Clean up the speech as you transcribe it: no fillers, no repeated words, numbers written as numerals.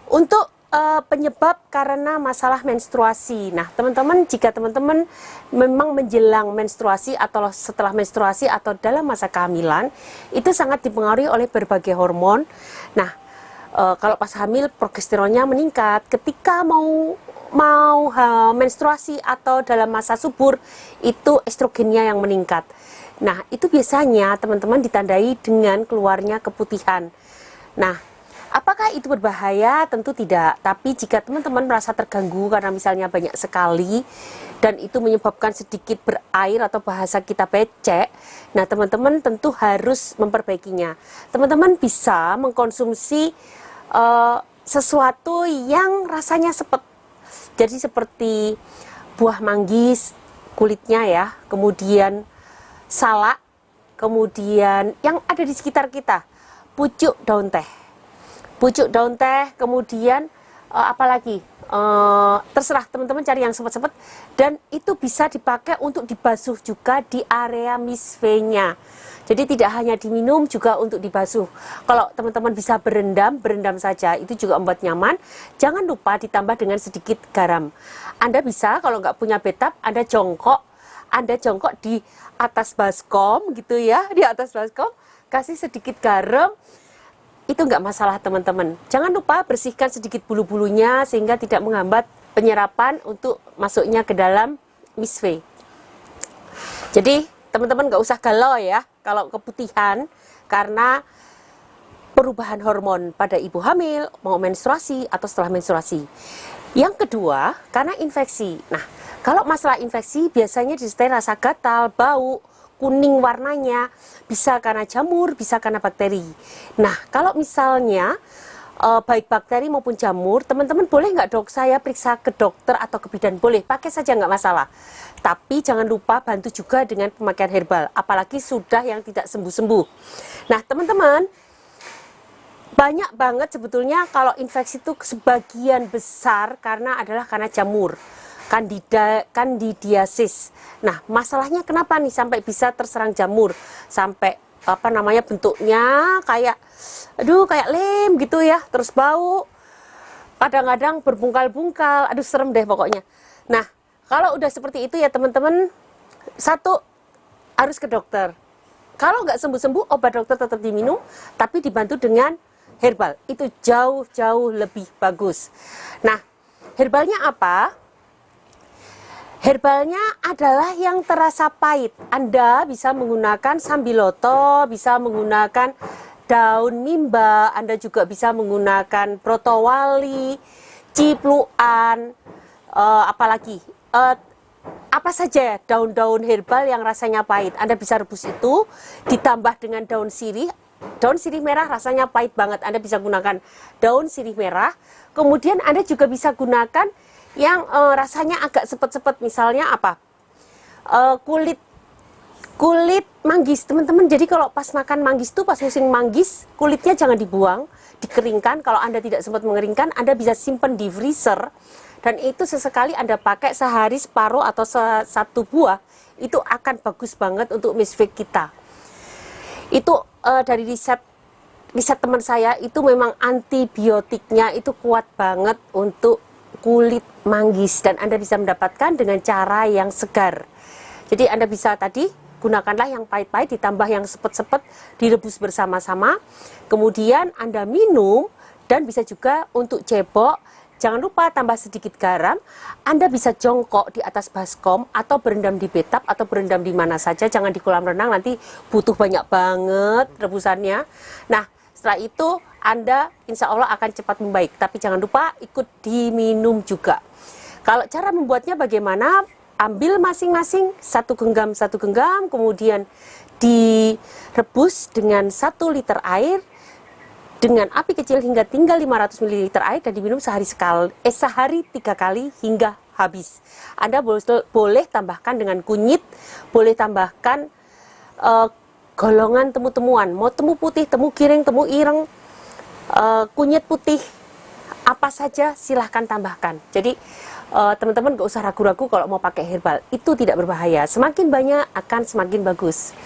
Untuk penyebab karena masalah menstruasi. Nah, teman-teman, jika teman-teman memang menjelang menstruasi atau setelah menstruasi atau dalam masa kehamilan, itu sangat dipengaruhi oleh berbagai hormon. Nah, kalau pas hamil progesteronnya meningkat, ketika mau menstruasi atau dalam masa subur, itu estrogennya yang meningkat. Nah, itu biasanya teman-teman ditandai dengan keluarnya keputihan. Nah, apakah itu berbahaya? Tentu tidak. Tapi jika teman-teman merasa terganggu karena misalnya banyak sekali dan itu menyebabkan sedikit berair atau bahasa kita becek, nah teman-teman tentu harus memperbaikinya. Teman-teman bisa mengkonsumsi sesuatu yang rasanya sepet. Jadi seperti buah manggis, kulitnya ya, kemudian salak, kemudian yang ada di sekitar kita, pucuk daun teh. Pucuk daun teh, kemudian apalagi terserah teman-teman cari yang sepet-sepet, dan itu bisa dipakai untuk dibasuh juga di area misve-nya. Jadi tidak hanya diminum, juga untuk dibasuh. Kalau teman-teman bisa berendam saja, itu juga membuat nyaman. Jangan lupa ditambah dengan sedikit garam. Anda bisa kalau nggak punya bathtub, Anda jongkok di atas baskom gitu ya, di atas baskom, kasih sedikit garam. Itu nggak masalah teman-teman. Jangan lupa bersihkan sedikit bulu-bulunya sehingga tidak menghambat penyerapan untuk masuknya ke dalam misve. Jadi teman-teman nggak usah galau ya kalau keputihan karena perubahan hormon pada ibu hamil, mau menstruasi atau setelah menstruasi. Yang kedua, karena infeksi. Nah, kalau masalah infeksi biasanya disertai rasa gatal, bau, kuning warnanya, bisa karena jamur, bisa karena bakteri. Nah, kalau misalnya baik bakteri maupun jamur, teman-teman boleh nggak dok saya periksa ke dokter atau ke bidan? Boleh, pakai saja nggak masalah. Tapi jangan lupa bantu juga dengan pemakaian herbal, apalagi sudah yang tidak sembuh-sembuh. Nah, teman-teman, banyak banget sebetulnya kalau infeksi itu sebagian besar karena jamur. Candidiasis. Nah, masalahnya kenapa nih sampai bisa terserang jamur? Sampai bentuknya kayak lem gitu ya, terus bau. Kadang-kadang berbungkal-bungkal. Aduh, serem deh pokoknya. Nah, kalau udah seperti itu ya teman-teman, satu, harus ke dokter. Kalau nggak sembuh-sembuh, obat dokter tetap diminum, tapi dibantu dengan herbal. Itu jauh-jauh lebih bagus. Nah, herbalnya apa? Herbalnya adalah yang terasa pahit. Anda bisa menggunakan sambiloto, bisa menggunakan daun mimba, Anda juga bisa menggunakan brotowali, cipluan, apalagi apa saja daun-daun herbal yang rasanya pahit. Anda bisa rebus itu, ditambah dengan daun sirih. Daun sirih merah rasanya pahit banget, Anda bisa gunakan daun sirih merah. Kemudian Anda juga bisa gunakan yang rasanya agak sepet-sepet, misalnya apa? Kulit manggis, teman-teman. Jadi kalau pas makan manggis tuh, pas musim manggis, kulitnya jangan dibuang, dikeringkan. Kalau Anda tidak sempat mengeringkan, Anda bisa simpan di freezer. Dan itu sesekali Anda pakai sehari separuh atau satu buah, itu akan bagus banget untuk misve kita. Itu dari riset teman saya, itu memang antibiotiknya itu kuat banget untuk kulit manggis, dan Anda bisa mendapatkan dengan cara yang segar. Jadi Anda bisa tadi gunakanlah yang pahit-pahit ditambah yang sepet-sepet, direbus bersama-sama, kemudian Anda minum. Dan bisa juga untuk cebok, jangan lupa tambah sedikit garam. Anda bisa jongkok di atas baskom atau berendam di bathtub atau berendam di mana saja, jangan di kolam renang, nanti butuh banyak banget rebusannya. Nah, setelah itu Anda insya Allah akan cepat membaik, tapi jangan lupa ikut diminum juga. Kalau cara membuatnya bagaimana? Ambil masing-masing satu genggam, kemudian direbus dengan 1 liter air dengan api kecil hingga tinggal 500 ml air, dan diminum sehari 3 kali hingga habis. Anda boleh tambahkan dengan kunyit, boleh tambahkan golongan temu-temuan, mau temu putih, temu giring, temu ireng, kunyit putih, apa saja silahkan tambahkan. Jadi teman-teman gak usah ragu-ragu kalau mau pakai herbal, itu tidak berbahaya. Semakin banyak akan semakin bagus.